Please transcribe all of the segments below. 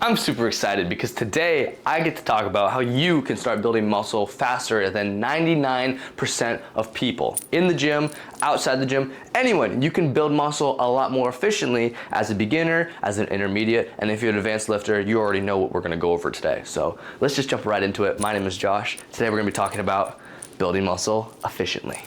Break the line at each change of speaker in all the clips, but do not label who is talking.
I'm super excited because today I get to talk about how you can start building muscle faster than 99% of people. In the gym, outside the gym, anyone. You can build muscle a lot more efficiently as a beginner, as an intermediate, and if you're an advanced lifter, you already know what we're gonna go over today. So let's just jump right into it. My name is Josh. Today we're gonna be talking about building muscle efficiently.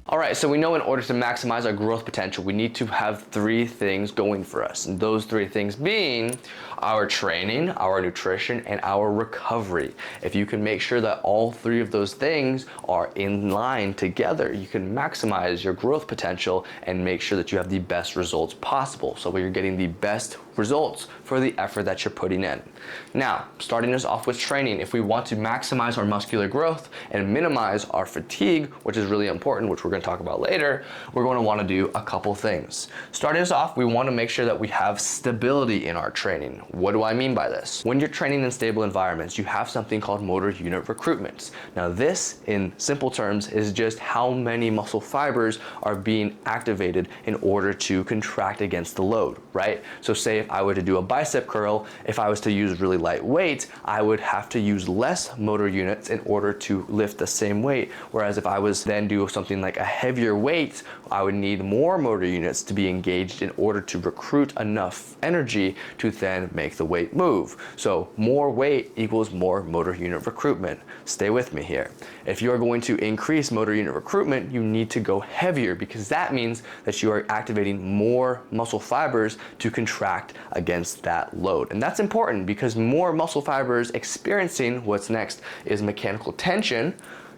All right, so we know in order to maximize our growth potential, we need to have three things going for us. And those three things being our training, our nutrition, and our recovery. If you can make sure that all three of those things are in line together, you can maximize your growth potential and make sure that you have the best results possible. So you're getting the best results for the effort that you're putting in. Now, starting us off with training, if we want to maximize our muscular growth and minimize our fatigue, which is really important, which we're going to talk about later, we're going to want to do a couple things. Starting us off, we want to make sure that we have stability in our training. What do I mean by this? When you're training in stable environments, you have something called motor unit recruitment. Now this, in simple terms, is just how many muscle fibers are being activated in order to contract against the load, right? So say if I were to do a bicep curl, if I was to use really light weight, I would have to use less motor units in order to lift the same weight. Whereas if I was then do something like a heavier weight, I would need more motor units to be engaged in order to recruit enough energy to then make the weight move. So more weight equals more motor unit recruitment. Stay with me here. If you are going to increase motor unit recruitment, you need to go heavier because that means that you are activating more muscle fibers to contract against that load. And that's important because more muscle fibers experiencing what's next is mechanical tension,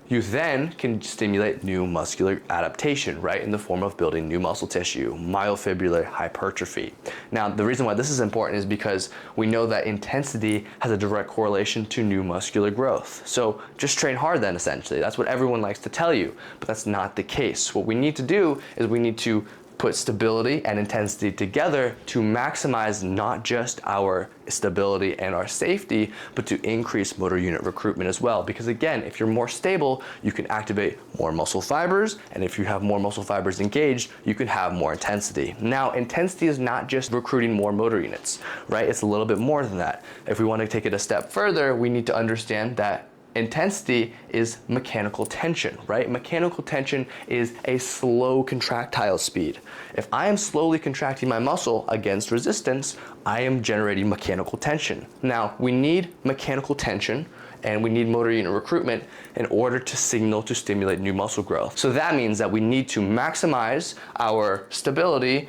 you then can stimulate new muscular adaptation, right, in the form of building new muscle tissue, myofibrillar hypertrophy. Now, the reason why this is important is because we know that intensity has a direct correlation to new muscular growth. So just train hard then, essentially. That's what everyone likes to tell you, but that's not the case. What we need to do is we need to put stability and intensity together to maximize not just our stability and our safety, but to increase motor unit recruitment as well. Because again, if you're more stable, you can activate more muscle fibers, and if you have more muscle fibers engaged, you can have more intensity. Now, intensity is not just recruiting more motor units, right? It's a little bit more than that. If we want to take it a step further, we need to understand that intensity is mechanical tension, right? Mechanical tension is a slow contractile speed. If I am slowly contracting my muscle against resistance, I am generating mechanical tension. Now, we need mechanical tension and we need motor unit recruitment in order to signal to stimulate new muscle growth. So that means that we need to maximize our stability,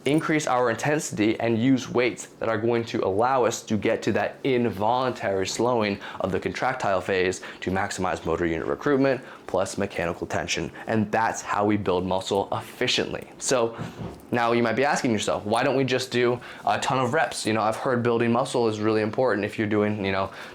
increase our intensity, and use weights that are going to allow us to get to that involuntary slowing of the contractile phase to maximize motor unit recruitment plus mechanical tension. And that's how we build muscle efficiently. So now you might be asking yourself, why don't we just do a ton of reps? You know, I've heard building muscle is really important if you're doing,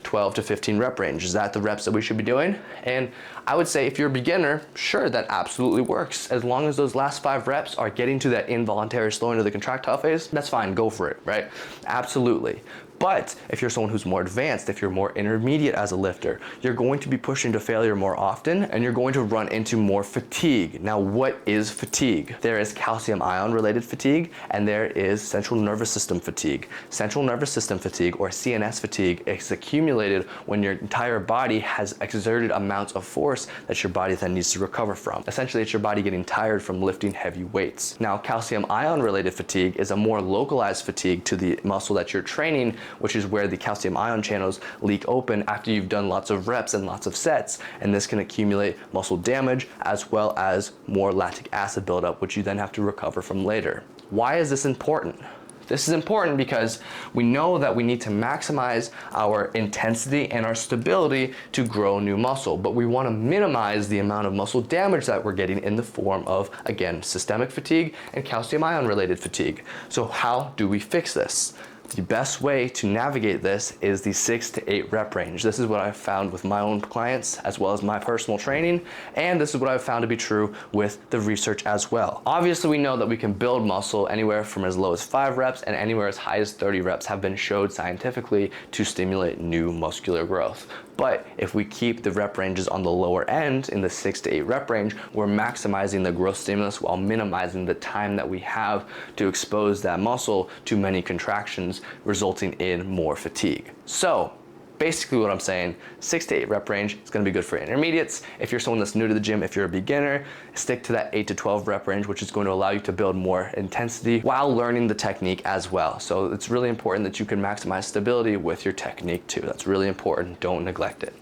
12 to 15 rep range. Is that the reps that we should be doing? And I would say if you're a beginner, sure, that absolutely works. As long as those last 5 reps are getting to that involuntary slowing of the contractile phase, that's fine, go for it, right? Absolutely. But if you're someone who's more advanced, if you're more intermediate as a lifter, you're going to be pushing to failure more often and you're going to run into more fatigue. Now, what is fatigue? There is calcium ion related fatigue and there is central nervous system fatigue. Central nervous system fatigue, or CNS fatigue, is accumulated when your entire body has exerted amounts of force that your body then needs to recover from. Essentially, it's your body getting tired from lifting heavy weights. Now, calcium ion related fatigue is a more localized fatigue to the muscle that you're training, which is where the calcium ion channels leak open after you've done lots of reps and lots of sets, and this can accumulate muscle damage as well as more lactic acid buildup, which you then have to recover from later. Why is this important? This is important because we know that we need to maximize our intensity and our stability to grow new muscle, but we want to minimize the amount of muscle damage that we're getting in the form of, again, systemic fatigue and calcium ion related fatigue. So how do we fix this? The best way to navigate this is the 6 to 8 rep range. This is what I've found with my own clients as well as my personal training, and this is what I've found to be true with the research as well. Obviously, we know that we can build muscle anywhere from as low as 5 reps and anywhere as high as 30 reps have been showed scientifically to stimulate new muscular growth. But if we keep the rep ranges on the lower end in the 6 to 8 rep range, we're maximizing the growth stimulus while minimizing the time that we have to expose that muscle to many contractions, resulting in more fatigue. So basically what I'm saying, 6 to 8 rep range is gonna be good for intermediates. If you're someone that's new to the gym, if you're a beginner, stick to that 8 to 12 rep range, which is going to allow you to build more intensity while learning the technique as well. So it's really important that you can maximize stability with your technique too. That's really important, don't neglect it.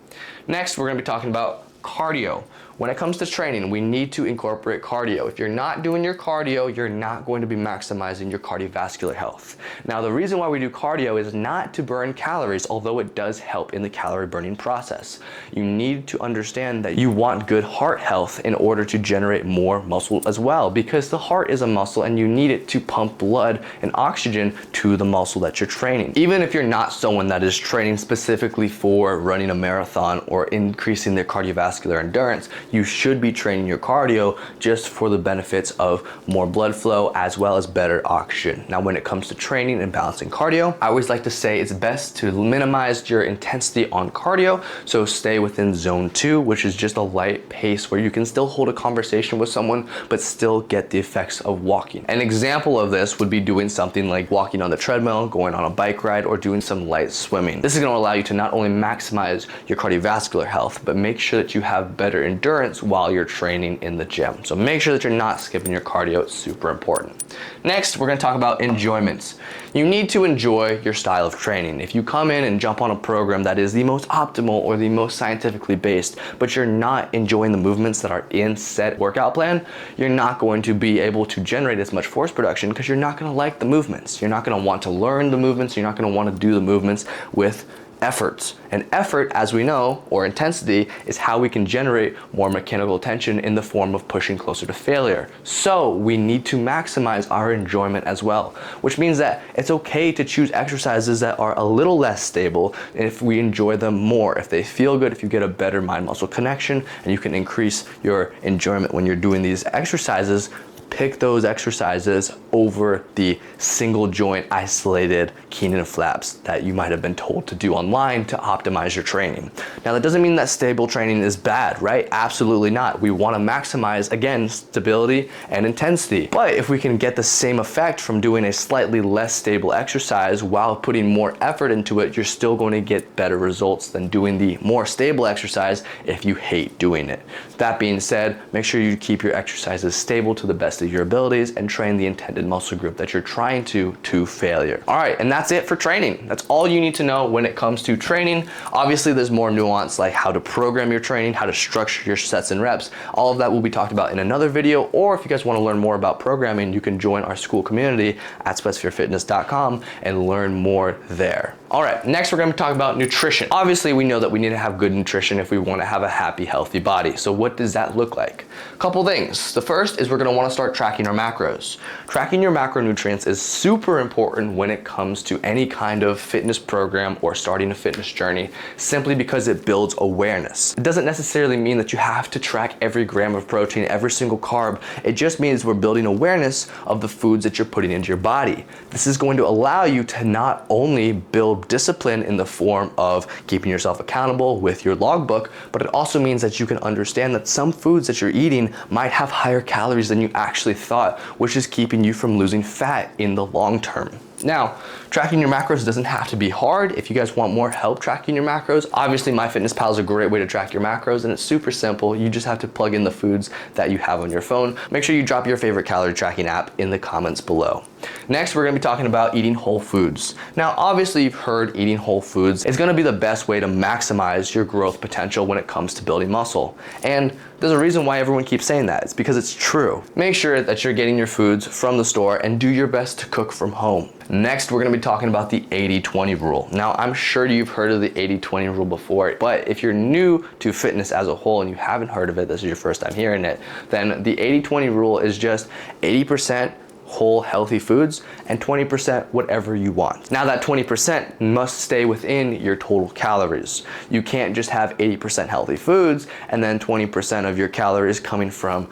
Next, we're gonna be talking about cardio. When it comes to training, we need to incorporate cardio. If you're not doing your cardio, you're not going to be maximizing your cardiovascular health. Now, the reason why we do cardio is not to burn calories, although it does help in the calorie burning process. You need to understand that you want good heart health in order to generate more muscle as well, because the heart is a muscle and you need it to pump blood and oxygen to the muscle that you're training. Even if you're not someone that is training specifically for running a marathon or increasing their cardiovascular endurance, you should be training your cardio just for the benefits of more blood flow as well as better oxygen. Now, when it comes to training and balancing cardio, I always like to say it's best to minimize your intensity on cardio. So stay within zone 2, which is just a light pace where you can still hold a conversation with someone, but still get the effects of walking. An example of this would be doing something like walking on the treadmill, going on a bike ride, or doing some light swimming. This is gonna allow you to not only maximize your cardiovascular health, but make sure that you have better endurance while you're training in the gym. So make sure that you're not skipping your cardio. It's super important. Next, we're going to talk about enjoyments. You need to enjoy your style of training. If you come in and jump on a program that is the most optimal or the most scientifically based, but you're not enjoying the movements that are in set workout plan, you're not going to be able to generate as much force production because you're not going to like the movements. You're not going to want to learn the movements. You're not going to want to do the movements with efforts. And effort, as we know, or intensity, is how we can generate more mechanical tension in the form of pushing closer to failure. So we need to maximize our enjoyment as well, which means that it's okay to choose exercises that are a little less stable if we enjoy them more, if they feel good, if you get a better mind-muscle connection, and you can increase your enjoyment when you're doing these exercises. Pick those exercises over the single joint isolated Keenan flaps that you might have been told to do online to optimize your training. Now, that doesn't mean that stable training is bad, right? Absolutely not. We want to maximize, again, stability and intensity. But if we can get the same effect from doing a slightly less stable exercise while putting more effort into it, you're still going to get better results than doing the more stable exercise if you hate doing it. That being said, make sure you keep your exercises stable to the best of your abilities and train the intended muscle group that you're trying to failure. All right, and that's it for training. That's all you need to know when it comes to training. Obviously, there's more nuance like how to program your training, how to structure your sets and reps. All of that will be talked about in another video, or if you guys want to learn more about programming, you can join our school community at SweatSphereFitness.com and learn more there. All right, next we're going to talk about nutrition. Obviously, we know that we need to have good nutrition if we want to have a happy, healthy body. So what does that look like? A couple things. The first is we're going to want to start tracking our macros. Tracking your macronutrients is super important when it comes to any kind of fitness program or starting a fitness journey, simply because it builds awareness. It doesn't necessarily mean that you have to track every gram of protein, every single carb. It just means we're building awareness of the foods that you're putting into your body. This is going to allow you to not only build discipline in the form of keeping yourself accountable with your logbook, but it also means that you can understand that some foods that you're eating might have higher calories than you actually thought, which is keeping you from losing fat in the long term. Now, tracking your macros doesn't have to be hard. If you guys want more help tracking your macros, obviously MyFitnessPal is a great way to track your macros, and it's super simple. You just have to plug in the foods that you have on your phone. Make sure you drop your favorite calorie tracking app in the comments below. Next, we're gonna be talking about eating whole foods. Now, obviously you've heard eating whole foods is gonna be the best way to maximize your growth potential when it comes to building muscle. And there's a reason why everyone keeps saying that. It's because it's true. Make sure that you're getting your foods from the store and do your best to cook from home. Next, we're gonna be talking about the 80-20 rule. Now, I'm sure you've heard of the 80-20 rule before, but if you're new to fitness as a whole and you haven't heard of it, this is your first time hearing it, then the 80-20 rule is just 80% whole healthy foods, and 20% whatever you want. Now that 20% must stay within your total calories. You can't just have 80% healthy foods and then 20% of your calories coming from,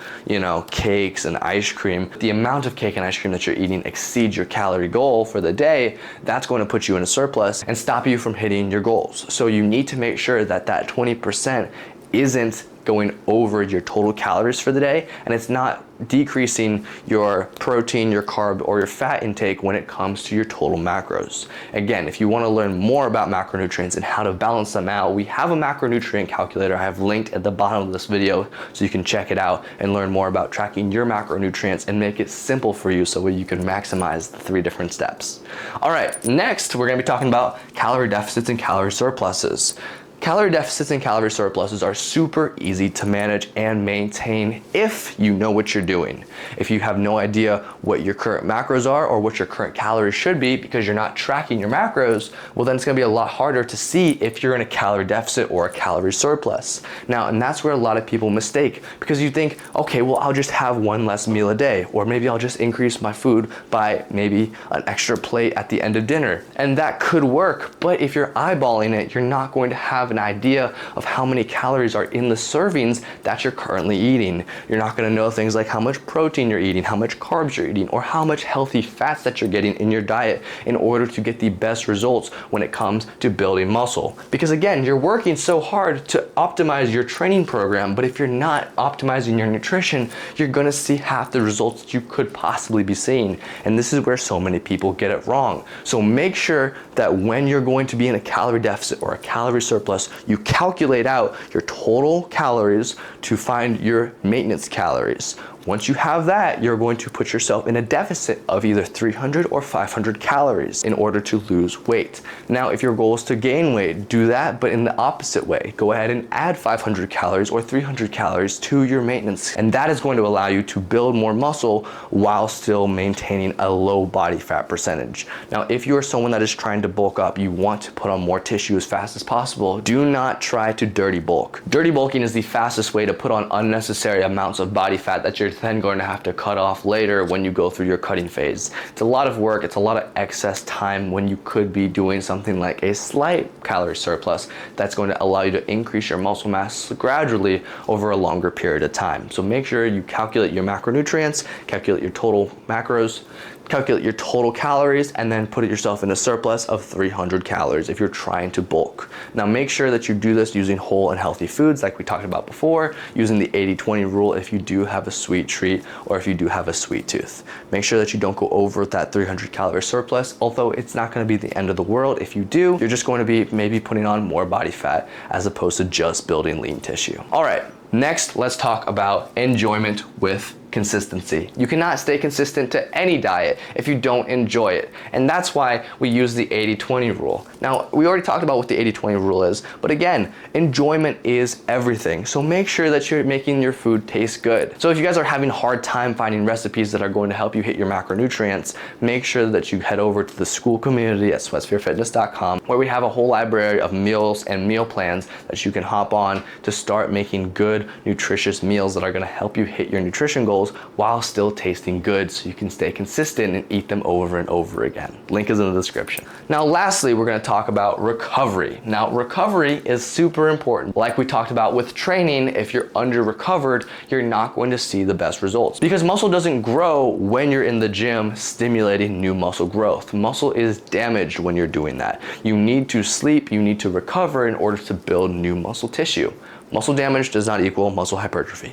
cakes and ice cream. The amount of cake and ice cream that you're eating exceeds your calorie goal for the day. That's going to put you in a surplus and stop you from hitting your goals. So you need to make sure that that 20% isn't going over your total calories for the day, and it's not decreasing your protein, your carb, or your fat intake when it comes to your total macros. Again, if you want to learn more about macronutrients and how to balance them out, we have a macronutrient calculator I have linked at the bottom of this video, so you can check it out and learn more about tracking your macronutrients and make it simple for you so you can maximize the 3 different steps. All right, next we're going to be talking about calorie deficits and calorie surpluses. Calorie deficits and calorie surpluses are super easy to manage and maintain if you know what you're doing. If you have no idea what your current macros are or what your current calories should be because you're not tracking your macros, well then it's gonna be a lot harder to see if you're in a calorie deficit or a calorie surplus. Now, and that's where a lot of people mistake, because you think, okay, well I'll just have 1 less meal a day, or maybe I'll just increase my food by maybe an extra plate at the end of dinner. And that could work, but if you're eyeballing it, you're not going to have an idea of how many calories are in the servings that you're currently eating. You're not going to know things like how much protein you're eating, how much carbs you're eating, or how much healthy fats that you're getting in your diet in order to get the best results when it comes to building muscle. Because again, you're working so hard to optimize your training program, but if you're not optimizing your nutrition, you're going to see half the results that you could possibly be seeing. And this is where so many people get it wrong. So make sure that when you're going to be in a calorie deficit or a calorie surplus, you calculate out your total calories to find your maintenance calories. Once you have that, you're going to put yourself in a deficit of either 300 or 500 calories in order to lose weight. Now, if your goal is to gain weight, do that, but in the opposite way. Go ahead and add 500 calories or 300 calories to your maintenance. And that is going to allow you to build more muscle while still maintaining a low body fat percentage. Now, if you are someone that is trying to bulk up, you want to put on more tissue as fast as possible, do not try to dirty bulk. Dirty bulking is the fastest way to put on unnecessary amounts of body fat that you're then going to have to cut off later when you go through your cutting phase. It's a lot of work, it's a lot of excess time when you could be doing something like a slight calorie surplus that's going to allow you to increase your muscle mass gradually over a longer period of time. So make sure you calculate your macronutrients, calculate your total macros, calculate your total calories, and then put yourself in a surplus of 300 calories if you're trying to bulk. Now make sure that you do this using whole and healthy foods like we talked about before, using the 80-20 rule if you do have a sweet treat or if you do have a sweet tooth. Make sure that you don't go over that 300 calorie surplus, although it's not going to be the end of the world. If you do, you're just going to be maybe putting on more body fat as opposed to just building lean tissue. All right, next let's talk about enjoyment with consistency. You cannot stay consistent to any diet if you don't enjoy it. And that's why we use the 80-20 rule. Now, we already talked about what the 80-20 rule is, but again, enjoyment is everything. So make sure that you're making your food taste good. So if you guys are having a hard time finding recipes that are going to help you hit your macronutrients, make sure that you head over to the school community at SweatSphereFitness.com, where we have a whole library of meals and meal plans that you can hop on to start making good, nutritious meals that are going to help you hit your nutrition goals while still tasting good, so you can stay consistent and eat them over and over again. Link is in the description. Now lastly, we're going to talk about recovery. Now recovery is super important. Like we talked about with training, if you're under recovered, you're not going to see the best results, because muscle doesn't grow when you're in the gym stimulating new muscle growth. Muscle is damaged when you're doing that. You need to sleep, you need to recover in order to build new muscle tissue. Muscle damage does not equal muscle hypertrophy.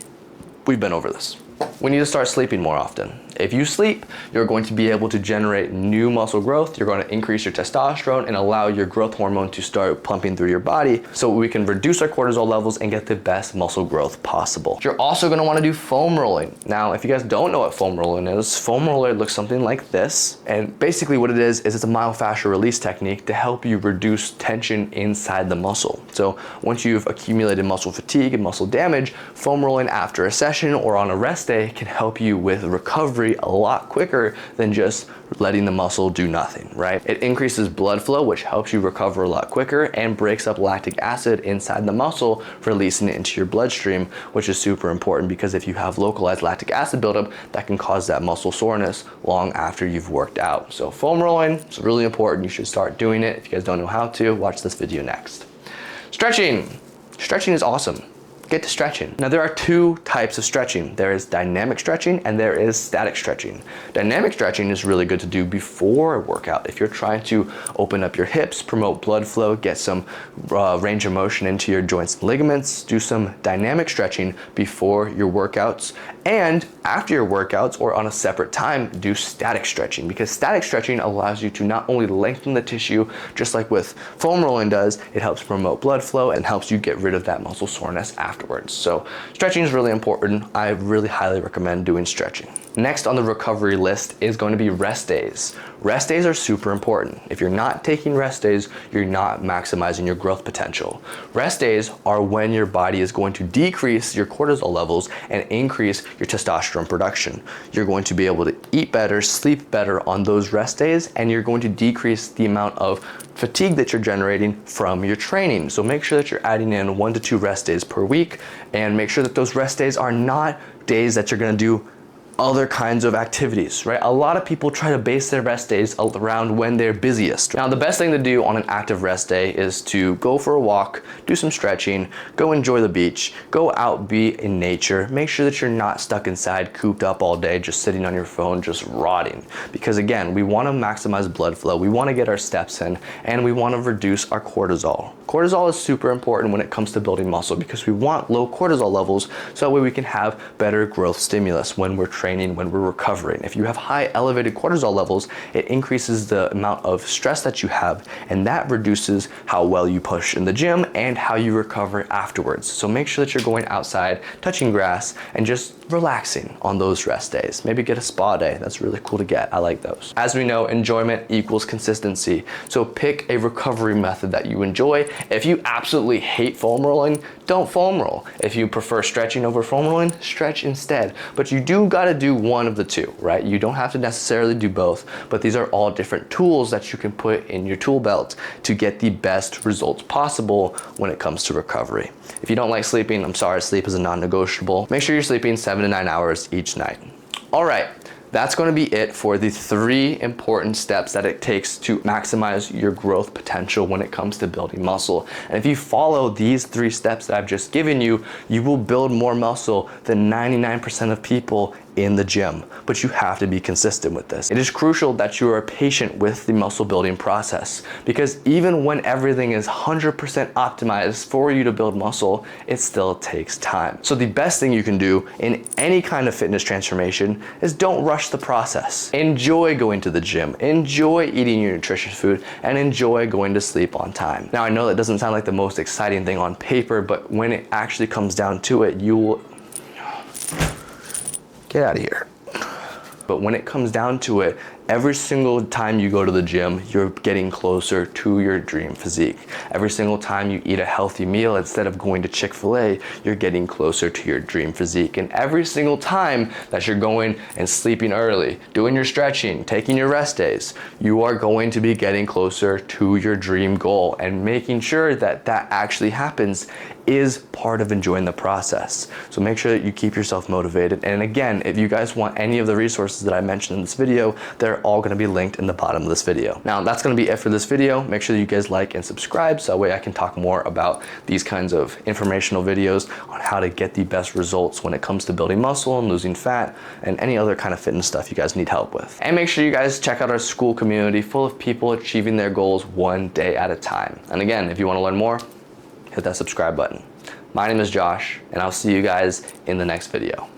We've been over this. We need to start sleeping more often. If you sleep, you're going to be able to generate new muscle growth. You're going to increase your testosterone and allow your growth hormone to start pumping through your body so we can reduce our cortisol levels and get the best muscle growth possible. You're also going to want to do foam rolling. Now, if you guys don't know what foam rolling is, foam roller looks something like this. And basically what it is it's a myofascial release technique to help you reduce tension inside the muscle. So once you've accumulated muscle fatigue and muscle damage, foam rolling after a session or on a rest day can help you with recovery a lot quicker than just letting the muscle do nothing, right? It increases blood flow, which helps you recover a lot quicker and breaks up lactic acid inside the muscle, releasing it into your bloodstream, which is super important because if you have localized lactic acid buildup, that can cause that muscle soreness long after you've worked out. So foam rolling is really important. You should start doing it. If you guys don't know how to, watch this video next. Stretching. Stretching is awesome. Get to stretching. Now there are two types of stretching. There is dynamic stretching and there is static stretching. Dynamic stretching is really good to do before a workout. If you're trying to open up your hips, promote blood flow, get some range of motion into your joints and ligaments, do some dynamic stretching before your workouts. And after your workouts or on a separate time, do static stretching, because static stretching allows you to not only lengthen the tissue, just like with foam rolling does, it helps promote blood flow and helps you get rid of that muscle soreness afterwards. So stretching is really important. I really highly recommend doing stretching. Next on the recovery list is going to be rest days. Rest days are super important. If you're not taking rest days, you're not maximizing your growth potential. Rest days are when your body is going to decrease your cortisol levels and increase your testosterone production. You're going to be able to eat better, sleep better on those rest days, and you're going to decrease the amount of fatigue that you're generating from your training. So make sure that you're adding in 1 to 2 rest days per week, and make sure that those rest days are not days that you're going to do other kinds of activities, right? A lot of people try to base their rest days around when they're busiest. Now, the best thing to do on an active rest day is to go for a walk, do some stretching, go enjoy the beach, go out, be in nature. Make sure that you're not stuck inside, cooped up all day, just sitting on your phone, just rotting. Because again, we want to maximize blood flow, we want to get our steps in, and we want to reduce our cortisol. Cortisol is super important when it comes to building muscle because we want low cortisol levels so that way we can have better growth stimulus when we're training, when we're recovering. If you have high elevated cortisol levels, it increases the amount of stress that you have, and that reduces how well you push in the gym and how you recover afterwards. So make sure that you're going outside, touching grass, and just relaxing on those rest days. Maybe get a spa day. That's really cool to get. I like those. As we know, enjoyment equals consistency. So pick a recovery method that you enjoy. If you absolutely hate foam rolling, don't foam roll. If you prefer stretching over foam rolling, stretch instead. But you do gotta do one of the two, right? You don't have to necessarily do both, but these are all different tools that you can put in your tool belt to get the best results possible when it comes to recovery. If you don't like sleeping, I'm sorry, sleep is a non-negotiable. Make sure you're sleeping 7 to 9 hours each night. All right. That's going to be it for the 3 important steps that it takes to maximize your growth potential when it comes to building muscle. And if you follow these 3 steps that I've just given you, you will build more muscle than 99% of people in the gym, but you have to be consistent with this. It is crucial that you are patient with the muscle building process, because even when everything is 100% optimized for you to build muscle, it still takes time. So the best thing you can do in any kind of fitness transformation is don't rush the process. Enjoy going to the gym, enjoy eating your nutritious food, and enjoy going to sleep on time. Now, I know that doesn't sound like the most exciting thing on paper, but when it actually comes down to it, you will get out of here. But when it comes down to it, every single time you go to the gym, you're getting closer to your dream physique. Every single time you eat a healthy meal, instead of going to Chick-fil-A, you're getting closer to your dream physique. And every single time that you're going and sleeping early, doing your stretching, taking your rest days, you are going to be getting closer to your dream goal. And making sure that that actually happens is part of enjoying the process. So make sure that you keep yourself motivated. And again, if you guys want any of the resources that I mentioned in this video, they're all going to be linked in the bottom of this video. Now, that's going to be it for this video. Make sure that you guys like and subscribe so that way I can talk more about these kinds of informational videos on how to get the best results when it comes to building muscle and losing fat and any other kind of fitness stuff you guys need help with. And make sure you guys check out our school community full of people achieving their goals one day at a time. And again, if you want to learn more, hit that subscribe button. My name is Josh, and I'll see you guys in the next video.